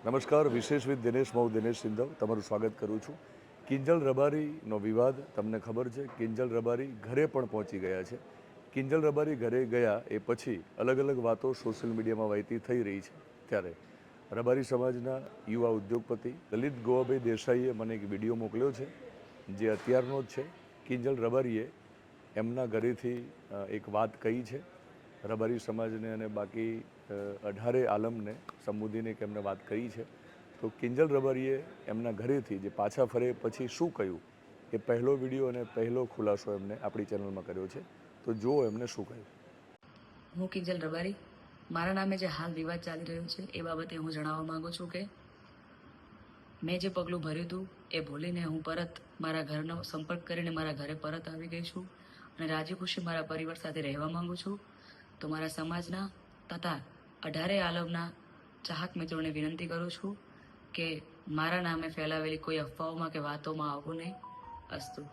નમસ્કાર, વિશેષ વિથ દિનેશ મઉ દિનેશ સિંધવ તમારું સ્વાગત કરું છું. કિંજલ રબારીનો વિવાદ તમને ખબર છે. કિંજલ રબારી ઘરે પણ પહોંચી ગયા છે. કિંજલ રબારી ઘરે ગયા એ પછી અલગ અલગ વાતો સોશિયલ મીડિયામાં વહેતી થઈ રહી છે. ત્યારે રબારી સમાજના યુવા ઉદ્યોગપતિ લલિત ગોવાભાઈ દેસાઈએ મને એક વિડીયો મોકલ્યો છે, જે અત્યારનો જ છે. કિંજલ રબારીએ એમના ઘરેથી એક વાત કહી છે રબારી સમાજને અને બાકી 18 આલમને સંબોધીને કે એમને વાત કરી છે. તો કિંજલ રબારીએ એમના ઘરેથી જે પાછા ફરે પછી શું કહ્યું એ પહેલો વિડીયો અને પહેલો ખુલાસો એમને આપણી ચેનલમાં કર્યો છે. તો જુઓ એમને શું કહ્યું. હું કિંજલ રબારી, મારા નામે જે હાલ વિવાદ ચાલી રહ્યો છે એ બાબતે હું જણાવવા માંગુ છું કે મેં જે પગલું ભર્યું હતું એ ભૂલીને હું પરત મારા ઘરનો સંપર્ક કરીને મારા ઘરે પરત આવી ગઈ છું અને રાજી ખુશી મારા પરિવાર સાથે રહેવા માંગુ છું. તો મારા સમાજના તથા 18 આલમના ચાહક મિત્રોને વિનંતી કરું છું કે મારા નામે ફેલાવેલી કોઈ અફવાઓમાં કે વાતોમાં આવવું નહીં. અસ્તુ.